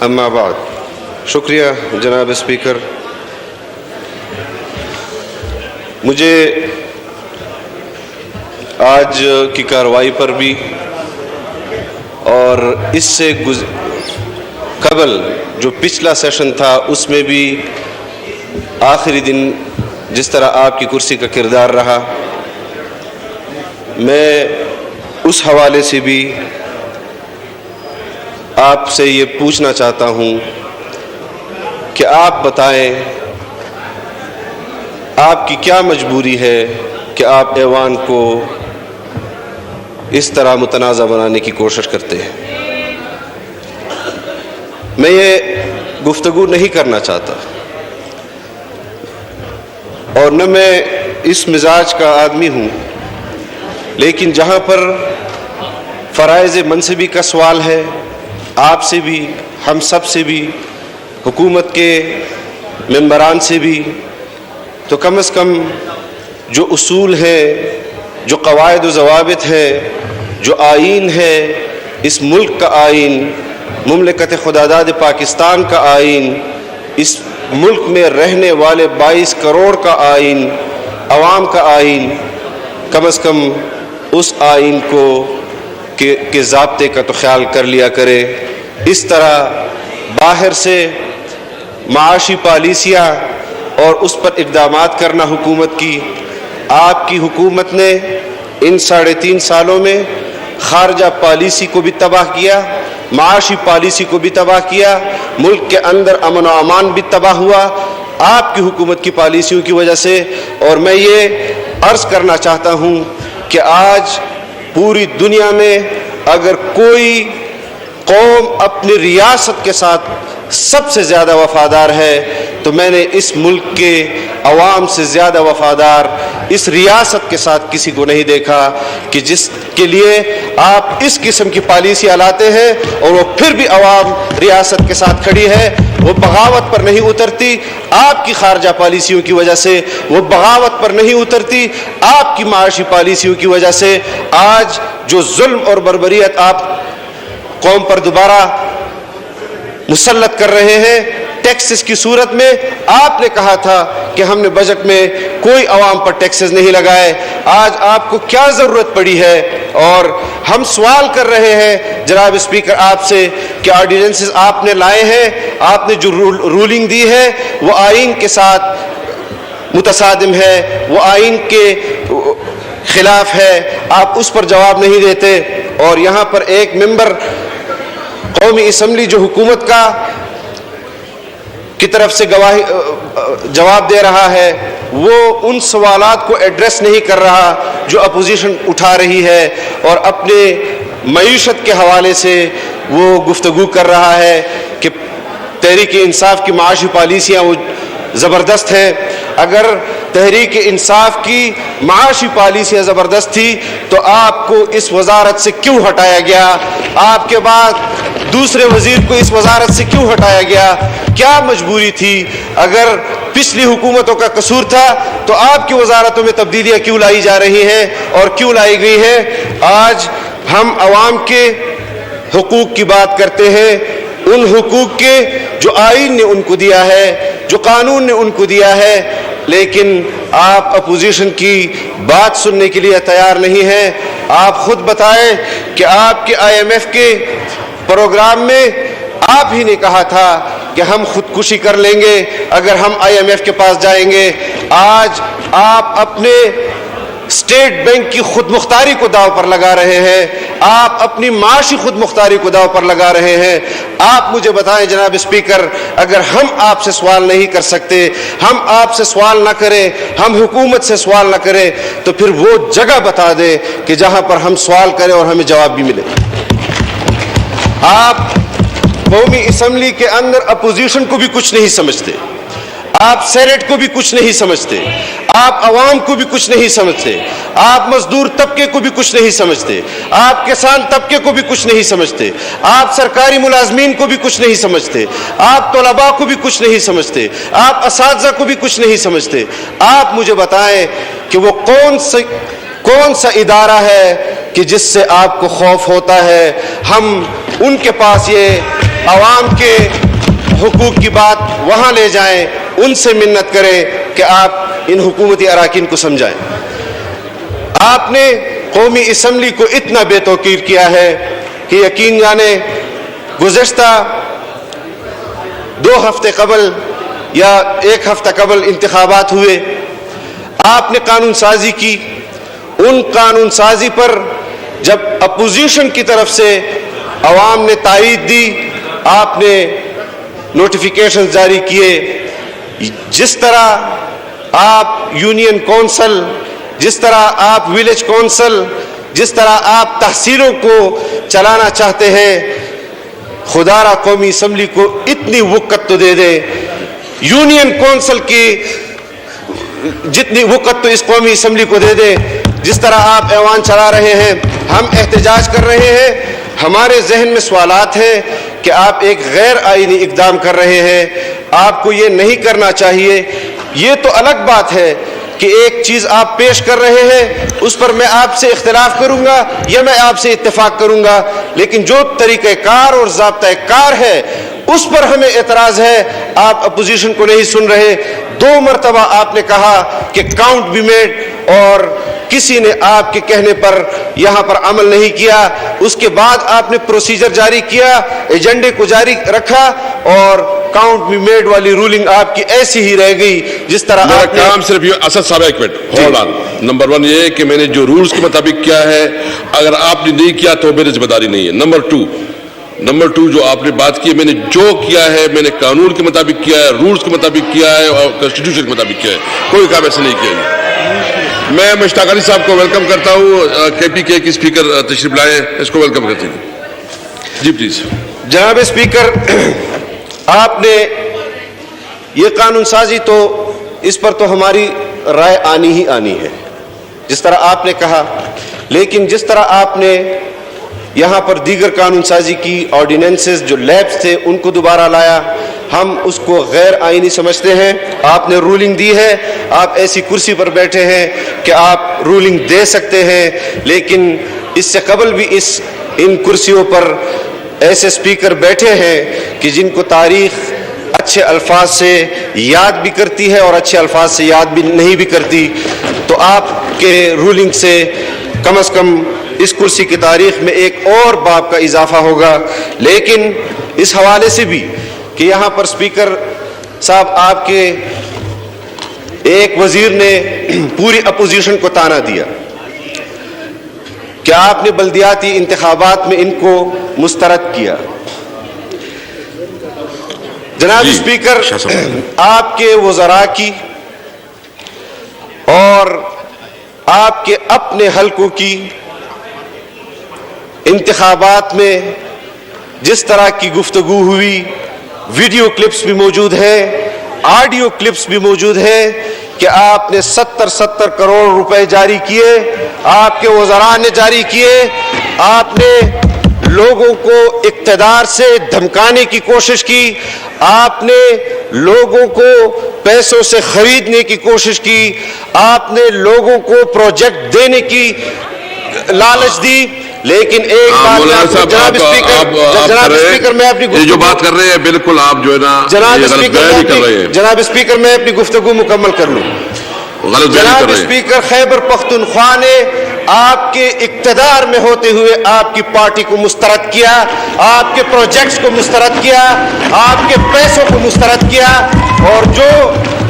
اما بعد، شکریہ جناب اسپیکر. مجھے آج کی کارروائی پر بھی اور اس سے قبل جو پچھلا سیشن تھا اس میں بھی آخری دن جس طرح آپ کی کرسی کا کردار رہا، میں اس حوالے سے بھی آپ سے یہ پوچھنا چاہتا ہوں کہ آپ بتائیں آپ کی کیا مجبوری ہے کہ آپ ایوان کو اس طرح متنازع بنانے کی کوشش کرتے ہیں. میں یہ گفتگو نہیں کرنا چاہتا اور نہ میں اس مزاج کا آدمی ہوں، لیکن جہاں پر فرائض منصبی کا سوال ہے، آپ سے بھی، ہم سب سے بھی، حکومت کے ممبران سے بھی، تو کم از کم جو اصول ہیں، جو قواعد و ضوابط ہیں، جو آئین ہے، اس ملک کا آئین، مملکت خداداد پاکستان کا آئین، اس ملک میں رہنے والے 22 کروڑ کا آئین، عوام کا آئین، کم از کم اس آئین کو کے ضابطے کا تو خیال کر لیا کرے. اس طرح باہر سے معاشی پالیسیاں اور اس پر اقدامات کرنا حکومت کی، آپ کی حکومت نے ان 3.5 سالوں میں خارجہ پالیسی کو بھی تباہ کیا، معاشی پالیسی کو بھی تباہ کیا، ملک کے اندر امن و امان بھی تباہ ہوا آپ کی حکومت کی پالیسیوں کی وجہ سے. اور میں یہ عرض کرنا چاہتا ہوں کہ آج پوری دنیا میں اگر کوئی قوم اپنی ریاست کے ساتھ سب سے زیادہ وفادار ہے تو میں نے اس ملک کے عوام سے زیادہ وفادار اس ریاست کے ساتھ کسی کو نہیں دیکھا کہ جس کے لیے آپ اس قسم کی پالیسیاں لاتے ہیں اور وہ پھر بھی عوام ریاست کے ساتھ کھڑی ہے. وہ بغاوت پر نہیں اترتی آپ کی خارجہ پالیسیوں کی وجہ سے، وہ بغاوت پر نہیں اترتی آپ کی معاشی پالیسیوں کی وجہ سے. آج جو ظلم اور بربریت آپ قوم پر دوبارہ مسلط کر رہے ہیں ٹیکسز کی صورت میں، آپ نے کہا تھا کہ ہم نے بجٹ میں کوئی عوام پر ٹیکسز نہیں لگائے. آج آپ کو کیا ضرورت پڑی ہے؟ اور ہم سوال کر رہے ہیں جناب اسپیکر آپ سے کہ آرڈیننسز آپ نے لائے ہیں، آپ نے جو رولنگ دی ہے وہ آئین کے ساتھ متصادم ہے، وہ آئین کے خلاف ہے، آپ اس پر جواب نہیں دیتے. اور یہاں پر ایک ممبر قومی اسمبلی جو حکومت کی طرف سے جواب دے رہا ہے، وہ ان سوالات کو ایڈریس نہیں کر رہا جو اپوزیشن اٹھا رہی ہے، اور اپنے معیشت کے حوالے سے وہ گفتگو کر رہا ہے کہ تحریک انصاف کی معاشی پالیسیاں وہ زبردست ہیں. اگر تحریک انصاف کی معاشی پالیسیاں زبردست تھی تو آپ کو اس وزارت سے کیوں ہٹایا گیا؟ آپ کے بعد دوسرے وزیر کو اس وزارت سے کیوں ہٹایا گیا؟ کیا مجبوری تھی؟ اگر پچھلی حکومتوں کا قصور تھا تو آپ کی وزارتوں میں تبدیلیاں کیوں لائی جا رہی ہیں اور کیوں لائی گئی ہیں؟ آج ہم عوام کے حقوق کی بات کرتے ہیں، ان حقوق کے جو آئین نے ان کو دیا ہے، جو قانون نے ان کو دیا ہے، لیکن آپ اپوزیشن کی بات سننے کے لیے تیار نہیں ہیں. آپ خود بتائیں کہ آپ کے IMF کے پروگرام میں آپ ہی نے کہا تھا کہ ہم خودکشی کر لیں گے اگر ہم IMF کے پاس جائیں گے. آج آپ اپنے اسٹیٹ بینک کی خود مختاری کو داؤ پر لگا رہے ہیں، آپ اپنی معاشی خود مختاری کو داؤ پر لگا رہے ہیں. آپ مجھے بتائیں جناب اسپیکر، اگر ہم آپ سے سوال نہیں کر سکتے، ہم آپ سے سوال نہ کریں، ہم حکومت سے سوال نہ کریں، تو پھر وہ جگہ بتا دیں کہ جہاں پر ہم سوال کریں اور ہمیں جواب بھی ملے. آپ قومی اسمبلی کے اندر اپوزیشن کو بھی کچھ نہیں سمجھتے، آپ سینیٹ کو بھی کچھ نہیں سمجھتے، آپ عوام کو بھی کچھ نہیں سمجھتے، آپ مزدور طبقے کو بھی کچھ نہیں سمجھتے، آپ کسان طبقے کو بھی کچھ نہیں سمجھتے، آپ سرکاری ملازمین کو بھی کچھ نہیں سمجھتے، آپ طلباء کو بھی کچھ نہیں سمجھتے، آپ اساتذہ کو بھی کچھ نہیں سمجھتے. آپ مجھے بتائیں کہ وہ کون سا ادارہ ہے کہ جس سے آپ کو خوف ہوتا ہے؟ ہم ان کے پاس یہ عوام کے حقوق کی بات وہاں لے جائیں, ان سے منت کریں کہ آپ ان حکومتی اراکین کو سمجھائیں. آپ نے قومی اسمبلی کو اتنا بے توقیر کیا ہے کہ یقین جانیں گزشتہ 2 ہفتے قبل یا 1 ہفتہ قبل انتخابات ہوئے, آپ نے قانون سازی کی. ان قانون سازی پر جب اپوزیشن کی طرف سے عوام نے تائید دی, آپ نے نوٹیفیکیشن جاری کیے. جس طرح آپ یونین کونسل, جس طرح آپ ولیج کونسل, جس طرح آپ تحصیلوں کو چلانا چاہتے ہیں, خدا را قومی اسمبلی کو اتنی وقت تو دے دے. یونین کونسل کی جتنی وقت تو اس قومی اسمبلی کو دے دے. جس طرح آپ ایوان چلا رہے ہیں, ہم احتجاج کر رہے ہیں, ہمارے ذہن میں سوالات ہیں کہ آپ ایک غیر آئینی اقدام کر رہے ہیں. آپ کو یہ نہیں کرنا چاہیے. یہ تو الگ بات ہے کہ ایک چیز آپ پیش کر رہے ہیں, اس پر میں آپ سے اختلاف کروں گا یا میں آپ سے اتفاق کروں گا, لیکن جو طریقہ کار اور ضابطۂ کار ہے اس پر ہمیں اعتراض ہے. آپ اپوزیشن کو نہیں سن رہے. 2 مرتبہ آپ نے کہا کہ کاؤنٹ بھی میڈ, اور کسی نے آپ کے کہنے پر یہاں پر عمل نہیں کیا. اس کے بعد آپ نے پروسیجر جاری کیا, ایجنڈے کو جاری رکھا, اور کاؤنٹ بھی میڈ والی رولنگ آپ کی ایسی ہی رہ گئی جس طرح میرا آپ نے. کام صرف یہ اسد صاحب ایک منٹ ہولڈ آن. نمبر 1 یہ کہ میں نے جو رولز کے مطابق کیا ہے, اگر آپ نے نہیں کیا تو میری ذمہ داری نہیں ہے. نمبر 2 جو آپ نے بات کی, میں نے جو کیا ہے میں نے قانون کے مطابق کیا ہے, رولز کے مطابق کیا ہے, اور کانسٹیٹیوشن کے مطابق کیا ہے. کوئی کام ایسے نہیں کیا ہے. میں مشتاق علی صاحب کو ویلکم کرتا ہوں. KPK کے اسپیکر تشریف لائے, اس کو ویلکم کرتے ہیں. جی پلیز. جناب اسپیکر, آپ نے یہ قانون سازی تو اس پر تو ہماری رائے آنی ہی آنی ہے جس طرح آپ نے کہا, لیکن جس طرح آپ نے یہاں پر دیگر قانون سازی کی, آرڈیننسز جو لیبس تھے ان کو دوبارہ لایا, ہم اس کو غیر آئینی سمجھتے ہیں. آپ نے رولنگ دی ہے, آپ ایسی کرسی پر بیٹھے ہیں کہ آپ رولنگ دے سکتے ہیں, لیکن اس سے قبل بھی ان کرسیوں پر ایسے اسپیکر بیٹھے ہیں کہ جن کو تاریخ اچھے الفاظ سے یاد بھی کرتی ہے اور اچھے الفاظ سے یاد بھی نہیں بھی کرتی. تو آپ کے رولنگ سے کم از کم اس کرسی کی تاریخ میں ایک اور باب کا اضافہ ہوگا. لیکن اس حوالے سے بھی کہ یہاں پر اسپیکر صاحب آپ کے ایک وزیر نے پوری اپوزیشن کو تانا دیا کہ آپ نے بلدیاتی انتخابات میں ان کو مسترد کیا. جناب اسپیکر, آپ کے وزراء کی اور آپ کے اپنے حلقوں کی انتخابات میں جس طرح کی گفتگو ہوئی, ویڈیو کلپس بھی موجود ہیں, آڈیو کلپس بھی موجود ہیں کہ آپ نے 70 کروڑ روپے جاری کیے, آپ کے وزراء نے جاری کیے. آپ نے لوگوں کو اقتدار سے دھمکانے کی کوشش کی, آپ نے لوگوں کو پیسوں سے خریدنے کی کوشش کی, آپ نے لوگوں کو پروجیکٹ دینے کی لالچ دی. لیکن ایک بات جناب اسپیکر میں اپنی جو بات کر رہے ہیں بالکل آپ جو ہے نا جناب اسپیکر میں اپنی گفتگو مکمل کر لوں. جناب اسپیکر, خیبر پختونخوا نے آپ کے اقتدار میں ہوتے ہوئے آپ کی پارٹی کو مسترد کیا, آپ کے پروجیکٹس کو مسترد کیا, آپ کے پیسوں کو مسترد کیا, اور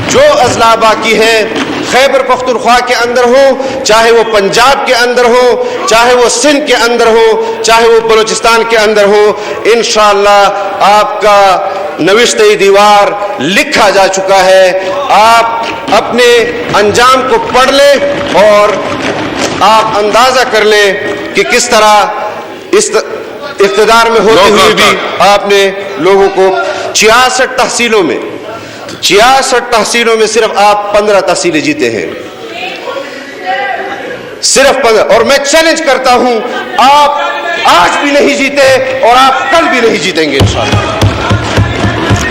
جو اضلاع باقی ہیں خیبر پختونخوا کے اندر ہو, چاہے وہ پنجاب کے اندر ہو, چاہے وہ سندھ کے اندر ہو, چاہے وہ بلوچستان کے اندر ہو, انشاءاللہ آپ کا نوشتہ دیوار لکھا جا چکا ہے. آپ اپنے انجام کو پڑھ لیں اور آپ اندازہ کر لیں کہ کس طرح اس اقتدار میں ہوتے ہوئے بھی آپ نے لوگوں کو 66 تحصیلوں میں صرف آپ 15 تحصیلیں جیتے ہیں, صرف 15. اور میں چیلنج کرتا ہوں, آپ آج بھی نہیں جیتے اور آپ کل بھی نہیں جیتیں گے انشاءاللہ.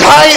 2.5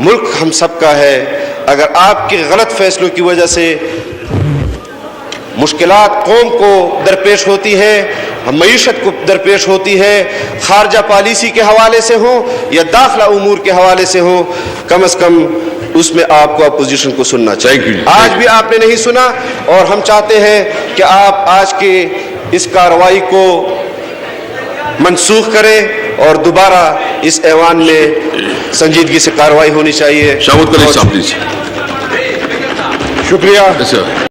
ملک ہم سب کا ہے. اگر آپ کے غلط فیصلوں کی وجہ سے مشکلات قوم کو درپیش ہوتی ہے, معیشت کو درپیش ہوتی ہے, خارجہ پالیسی کے حوالے سے ہو یا داخلہ امور کے حوالے سے ہو, کم از کم اس میں آپ کو اپوزیشن کو سننا چاہیے. آج بھی آپ نے نہیں سنا, اور ہم چاہتے ہیں کہ آپ آج کے اس کارروائی کو منسوخ کریں اور دوبارہ اس ایوان میں سنجیدگی سے کارروائی ہونی چاہیے. شاوت علی صاحب پلیز. شکریہ.